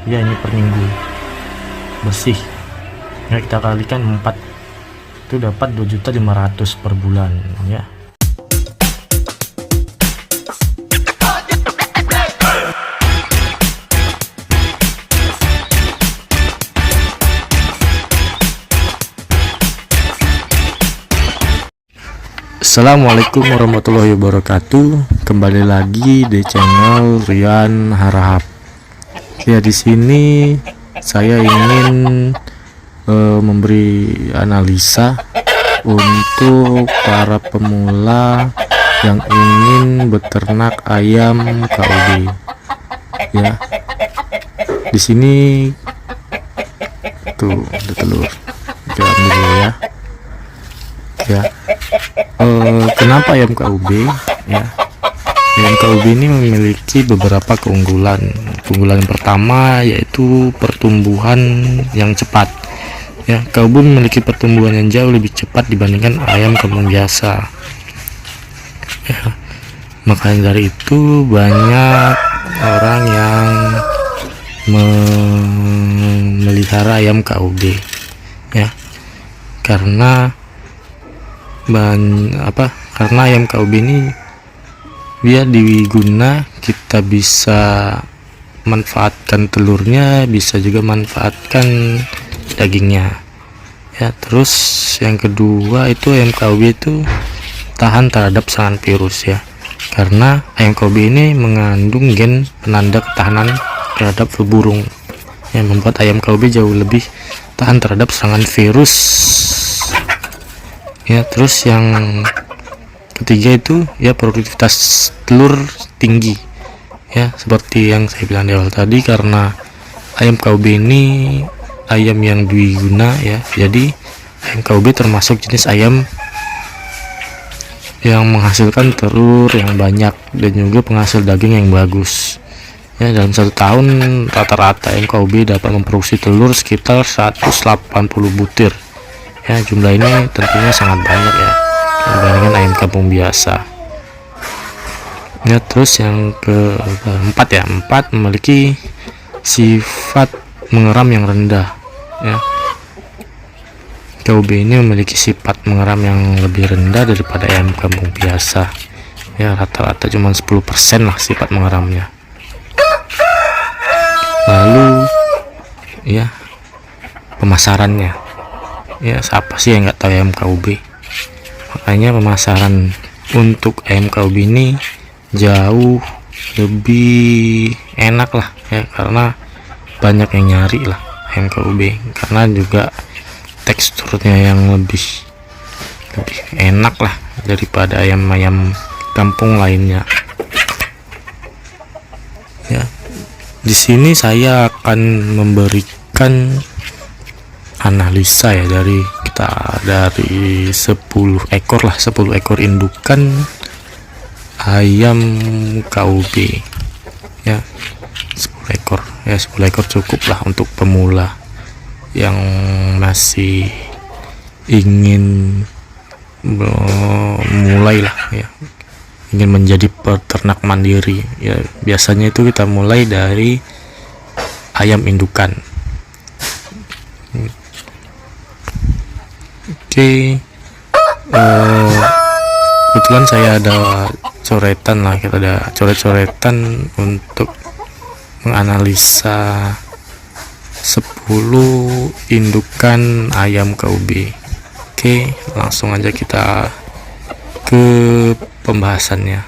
ya, ini per minggu bersih ya, kita kalikan 4 itu dapat 2.500.000 per bulan ya. Assalamualaikum warahmatullahi wabarakatuh. Kembali lagi di channel Rian Harahap. Ya, di sini saya ingin memberi analisa untuk para pemula yang ingin beternak ayam KUB. Ya, di sini tuh ada telur. Kita ambil dulu ya. Ya, kenapa ayam KUB ya? Ayam KUB ini memiliki beberapa keunggulan. Keunggulan yang pertama yaitu pertumbuhan yang cepat ya. KUB memiliki pertumbuhan yang jauh lebih cepat dibandingkan ayam kampung biasa ya. Makanya dari itu banyak orang yang memelihara ayam KUB ya, karena karena ayam KUB ini dia diguna, kita bisa manfaatkan telurnya, bisa juga manfaatkan dagingnya ya. Terus yang kedua itu ayam KUB itu tahan terhadap serangan virus ya, karena ayam KUB ini mengandung gen penanda ketahanan terhadap flu burung yang membuat ayam KUB jauh lebih tahan terhadap serangan virus ya. Terus yang ketiga itu ya, produktivitas telur tinggi ya, seperti yang saya bilang di awal tadi, karena ayam KUB ini ayam yang dwiguna ya. Jadi ayam KUB termasuk jenis ayam yang menghasilkan telur yang banyak dan juga penghasil daging yang bagus ya. Dalam 1 tahun rata-rata ayam KUB dapat memproduksi telur sekitar 180 butir ya. Jumlah ini tentunya sangat banyak ya dibandingkan ayam kampung biasa ya. Terus yang keempat ya, 4 memiliki sifat mengeram yang rendah ya. KUB ini memiliki sifat mengeram yang lebih rendah daripada ayam kampung biasa ya, rata-rata cuma 10% lah sifat mengeramnya. Lalu ya, pemasarannya ya, siapa sih yang nggak tahu ayam KUB? Makanya pemasaran untuk ayam KUB ini jauh lebih enak lah ya, karena banyak yang nyari lah ayam KUB, karena juga teksturnya yang lebih enak lah daripada ayam-ayam kampung lainnya ya. Di sini saya akan memberikan analisa ya dari 10 ekor lah, 10 ekor indukan ayam KUB ya. 10 ekor ya, 10 ekor cukup lah untuk pemula yang masih ingin mulai lah ya, ingin menjadi peternak mandiri ya. Biasanya itu kita mulai dari ayam indukan. Oke, kebetulan saya ada coretan lah, kita ada coret-coretan untuk menganalisa 10 indukan ayam KUB. Oke, langsung aja kita ke pembahasannya.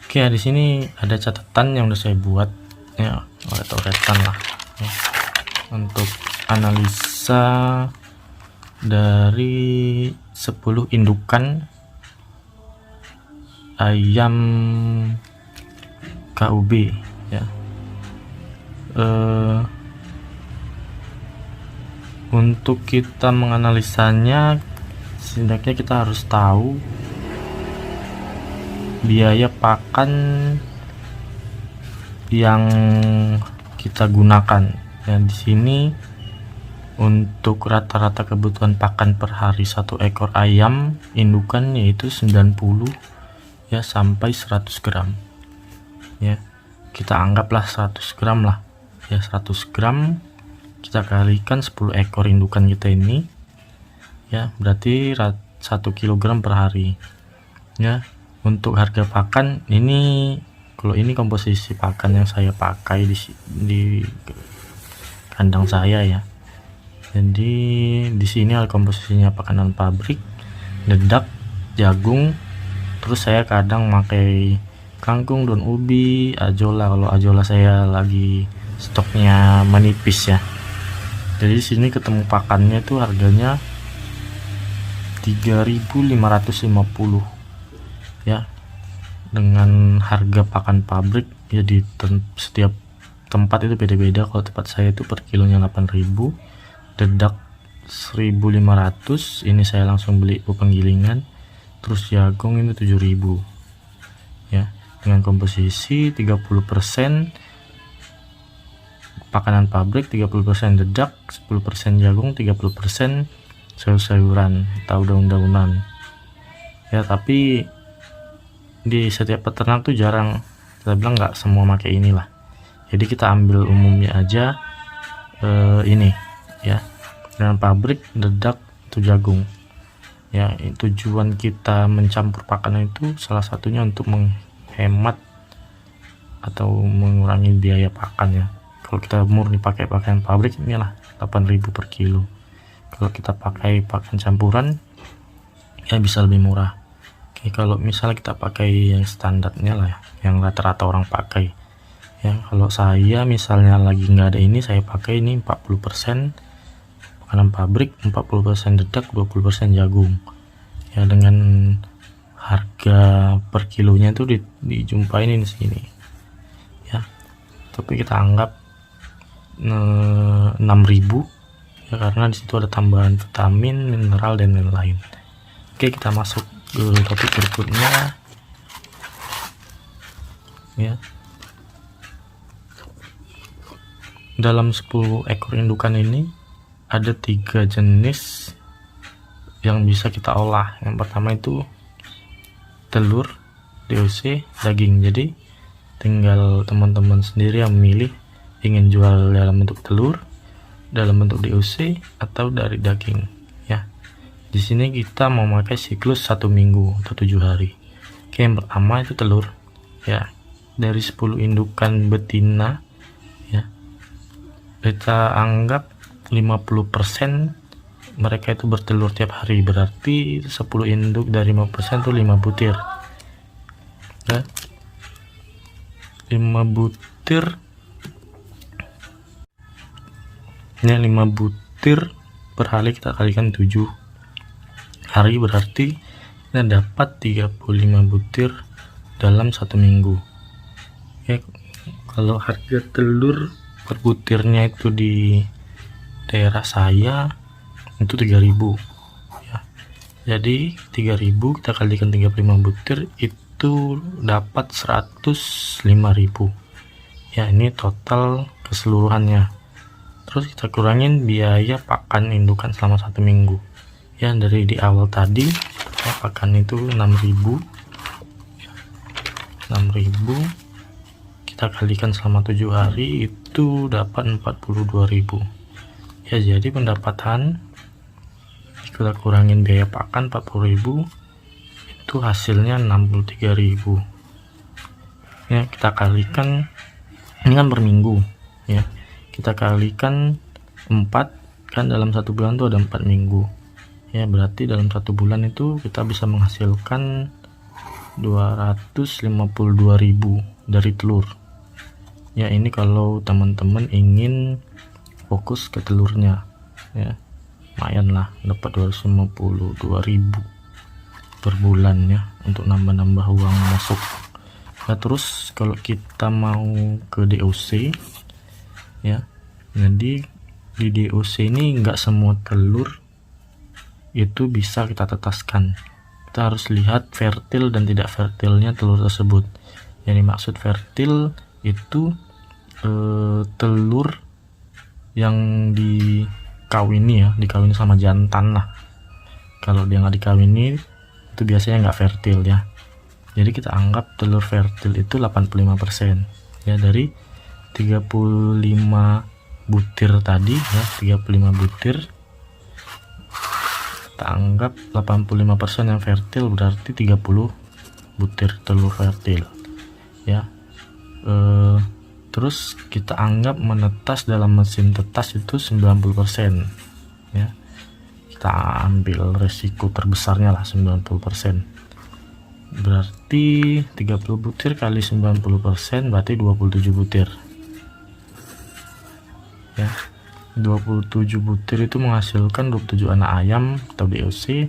Oke, di sini ada catatan yang udah saya buat ya, ada coretan lah ya, untuk analisa dari 10 indukan ayam KUB ya. Untuk kita menganalisanya, setidaknya kita harus tahu biaya pakan yang kita gunakan ya. Di sini untuk rata-rata kebutuhan pakan per hari satu ekor ayam indukan yaitu 90 ya sampai 100 gram ya. kita anggaplah 100 gram lah ya, 100 gram kita kalikan 10 ekor indukan kita ini ya, berarti 1 kilogram per hari ya. Untuk harga pakan ini, kalau ini komposisi pakan yang saya pakai di kandang saya ya. Jadi di sini ada komposisinya pakanan pabrik, dedak, jagung, terus saya kadang pakai kangkung, daun ubi, ajola kalau ajola saya lagi stoknya menipis ya. Jadi di sini ketemu pakannya itu harganya 3.550 ya, dengan harga pakan pabrik ya. Di setiap tempat itu beda-beda. Kalau tempat saya itu per kilonya 8.000, dedak 1.500, ini saya langsung beli penggilingan. Terus jagung ini 7.000 ya, dengan komposisi 30% pakanan pabrik, 30% dedak, 10% jagung, 30% sayur-sayuran atau daun-daunan ya. Tapi di setiap peternak tuh jarang, kita bilang nggak semua pakai inilah. Jadi kita ambil umumnya aja ini ya, dengan pabrik, dedak, itu jagung ya. Tujuan kita mencampur pakan itu salah satunya untuk menghemat atau mengurangi biaya pakan ya. Kalau kita murni pakai pakaian pabrik inilah 8.000 per kilo. Kalau kita pakai pakan campuran ya bisa lebih murah. Oke, kalau misalnya kita pakai yang standarnya lah ya, yang rata-rata orang pakai ya. Kalau saya misalnya lagi nggak ada ini, saya pakai ini 40% pakanan pabrik, 40% dedak, 20% jagung ya. Dengan harga per kilonya itu dijumpain di sini ya, tapi kita anggap 6.000 ya, karena disitu ada tambahan vitamin, mineral, dan lain-lain. Oke, kita masuk ke topik berikutnya ya. Dalam 10 ekor indukan ini ada 3 jenis yang bisa kita olah. Yang pertama itu telur, DOC, daging. Jadi tinggal teman-teman sendiri yang memilih ingin jual dalam bentuk telur, dalam bentuk DOC, atau dari daging ya. Di sini kita mau pakai siklus 1 minggu atau 7 hari. Oke, yang pertama itu telur ya. Dari 10 indukan betina ya, kita anggap 50% mereka itu bertelur tiap hari, berarti 10 induk dari 5% itu 5 butir ya. 5 butir ini 5 butir per hari kita kalikan 7 hari, berarti kita dapat 35 butir dalam 1 minggu ya. Kalau harga telur per butirnya itu di daerah saya itu 3.000 ya. Jadi 3.000 kita kalikan 35 butir itu dapat 105.000 ya. Ini total keseluruhannya. Terus kita kurangin biaya pakan indukan selama 1 minggu ya. Dari di awal tadi ya, pakan itu 6.000 kita kalikan selama 7 hari itu dapat 42.000 ya. Jadi pendapatan kita kurangin biaya pakan 40.000 itu hasilnya 63.000 ya. Kita kalikan, ini kan per minggu ya, kita kalikan 4 kan, dalam 1 bulan tuh ada 4 minggu ya. Berarti dalam 1 bulan itu kita bisa menghasilkan 252.000 dari telur ya. Ini kalau teman-teman ingin fokus ke telurnya ya, lumayan lah dapat 252.000 per bulan ya, untuk nambah-nambah uang masuk. Nah, terus kalau kita mau ke DOC ya, jadi di DOC ini enggak semua telur itu bisa kita tetaskan. Kita harus lihat fertil dan tidak fertilnya telur tersebut. Yang dimaksud fertil itu telur yang dikawini ya, dikawini sama jantan lah. Kalau dia nggak dikawini itu biasanya nggak fertil ya. Jadi kita anggap telur fertil itu 85%. ya. Dari 35 butir tadi ya, 35 butir kita anggap 85% yang fertil, berarti 30 butir telur fertil ya. Terus kita anggap menetas dalam mesin tetas itu 90% ya. Kita ambil resiko terbesarnya lah 90%, berarti 30 butir kali 90% berarti 27 butir ya. 27 butir itu menghasilkan 27 anak ayam atau DOC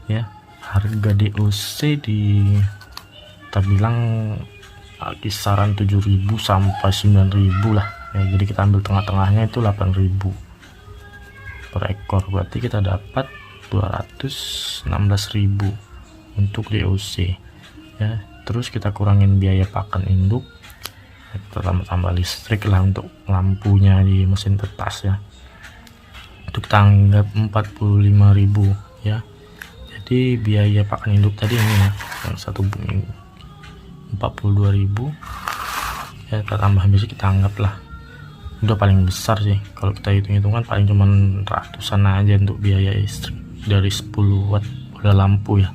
ya. Harga DOC di kita bilang kisaran 7.000 sampai 9.000 lah ya. Jadi kita ambil tengah-tengahnya itu 8.000 per ekor, berarti kita dapat 216.000 untuk DOC ya. Terus kita kurangin biaya pakan induk, kita tambah listrik lah untuk lampunya di mesin tetas ya. Untuk tanggap 45.000 ya. Jadi biaya pakan induk tadi ini ya, yang satu minggu 42.000 ya. Kita tambah biasa, kita anggap lah udah paling besar sih kalau kita hitung-hitungan, paling cuman ratusan aja untuk biaya listrik dari 10 watt udah lampu ya.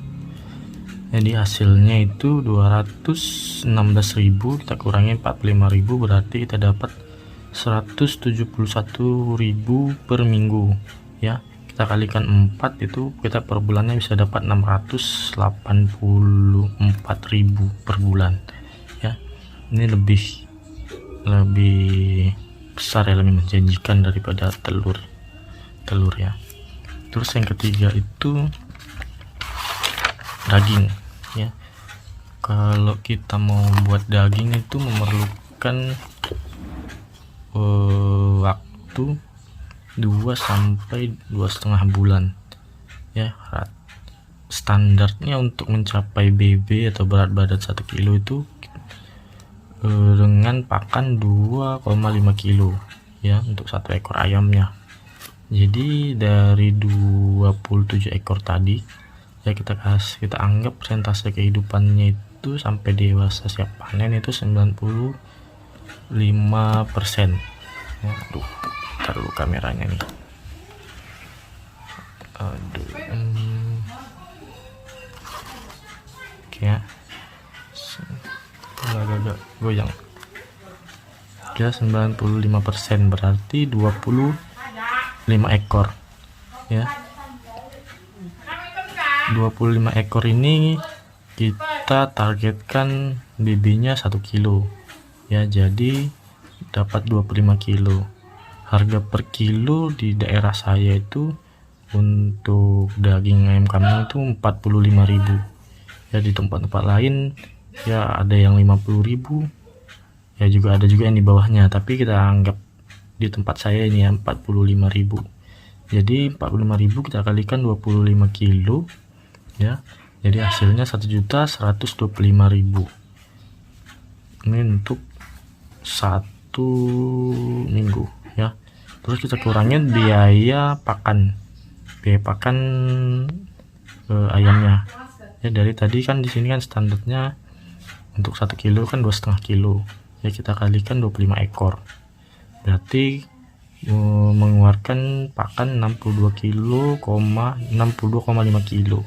Jadi hasilnya itu 216.000 kita kurangi 45.000 berarti kita dapat 171.000 per minggu ya. Kita kalikan 4 itu kita per bulannya bisa dapat 684.000 per bulan ya. Ini lebih besar ya, lebih menjanjikan daripada telur ya. Terus yang ketiga itu daging ya. Kalau kita mau buat daging itu memerlukan waktu 2 sampai 2,5 bulan ya. Standarnya untuk mencapai BB atau berat badan 1 kilo itu dengan pakan 2,5 kilo ya untuk 1 ekor ayamnya. Jadi dari 27 ekor tadi ya, kita anggap persentase kehidupannya itu sampai dewasa siap panen itu 95% ya. Aduh, taruh dulu kameranya nih. Aduh, oke ya, agak goyang ya. 95% berarti 25 ekor ya. 25 ekor ini kita targetkan BB-nya 1 kilo ya, jadi dapat 25 kilo. Harga per kilo di daerah saya itu untuk daging ayam kampung itu 45.000 ya. Di tempat-tempat lain ya ada yang 50.000 ya, juga ada juga yang di bawahnya, tapi kita anggap di tempat saya ini ya 45.000. Jadi 45.000 kita kalikan 25 kilo ya, jadi hasilnya 1.125.000. Ini untuk 1 minggu ya. Terus kita kurangin biaya pakan ayamnya ya. Dari tadi kan di sini kan standarnya untuk 1 kilo kan 2,5 kilo ya, kita kalikan 25 ekor berarti mengeluarkan pakan 62,5 kilo.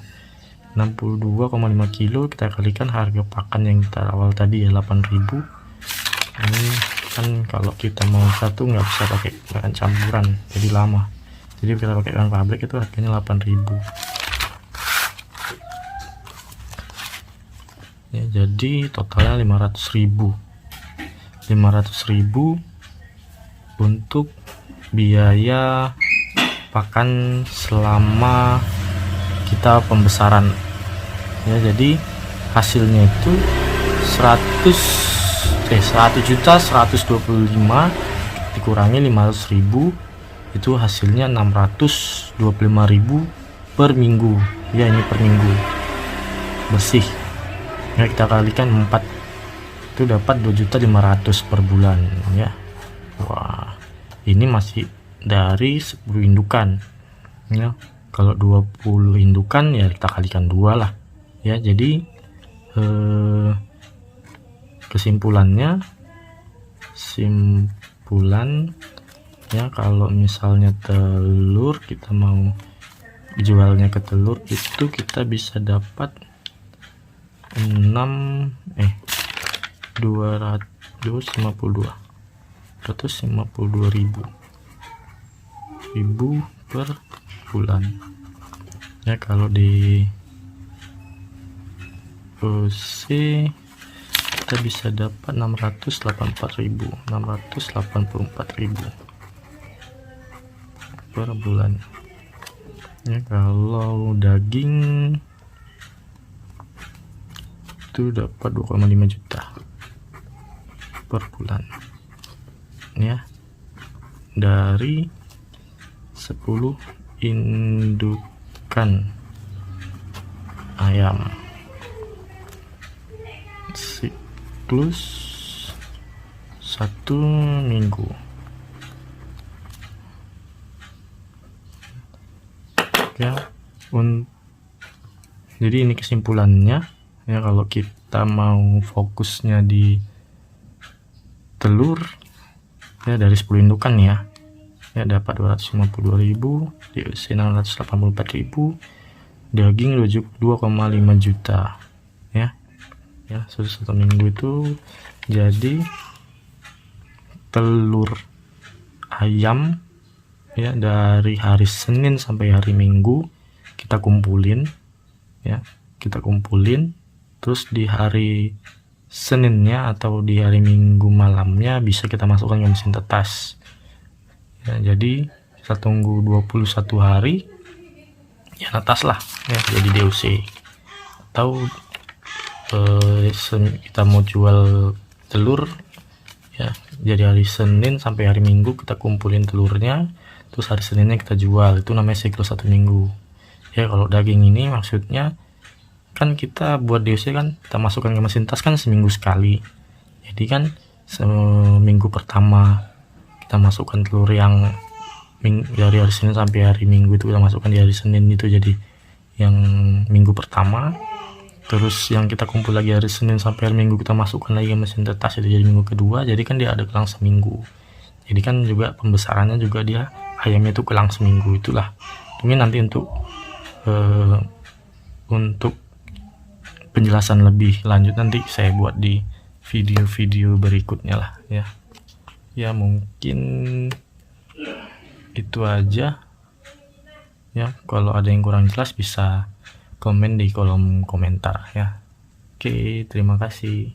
62,5 kilo kita kalikan harga pakan yang kita awal tadi ya 8.000. Ini kan kalau kita mau satu nggak bisa pakai bahan campuran, jadi lama, jadi kita pakai bahan pabrik itu harganya 8.000 ya. Jadi totalnya 500.000 untuk biaya pakan selama kita pembesaran ya. Jadi hasilnya itu 100.125 dikurangi 500.000 itu hasilnya 625.000 per minggu ya. Ini per minggu bersih ya, kita kalikan 4 itu dapat 2.500.000 per bulan ya. Wah, ini masih dari 10 indukan ya. Kalau 20 indukan ya kita kalikan 2 lah ya. Jadi kesimpulannya kesimpulan ya, kalau misalnya telur kita mau jualnya ke telur itu kita bisa dapat 252.000 per bulan ya. Kalau di OC kita bisa dapat 684.000 per bulan ya. Kalau daging itu dapat 2,5 juta per bulan ya, dari 10 indukan ayam. Siklus 1 minggu ya. Jadi ini kesimpulannya ya, kalau kita mau fokusnya di telur ya, dari 10 indukan ya dapat 252.000, DOC 684.000, daging 2,5 juta ya. Satu minggu itu jadi telur ayam ya, dari hari Senin sampai hari Minggu kita kumpulin ya, terus di hari Seninnya atau di hari Minggu malamnya bisa kita masukkan ke mesin tetas ya. Jadi kita tunggu 21 hari ya, netas lah ya, jadi DOC. Atau kita mau jual telur ya, jadi hari Senin sampai hari Minggu kita kumpulin telurnya, terus hari Seninnya kita jual, itu namanya siklus 1 minggu ya. Kalau daging ini maksudnya kan kita buat DOC kan kita masukkan ke mesin tas kan seminggu sekali, jadi kan seminggu pertama kita masukkan telur yang dari hari Senin sampai hari Minggu itu kita masukkan di hari Senin, itu jadi yang minggu pertama. Terus yang kita kumpul lagi hari Senin sampai hari Minggu kita masukkan lagi ke mesin tetas, itu jadi minggu kedua. Jadi kan dia ada kelang seminggu, jadi kan juga pembesarannya juga dia ayamnya itu kelang seminggu. Itulah mungkin nanti untuk penjelasan lebih lanjut nanti saya buat di video-video berikutnya lah ya. Mungkin itu aja ya. Kalau ada yang kurang jelas bisa komen di kolom komentar ya. Oke, terima kasih.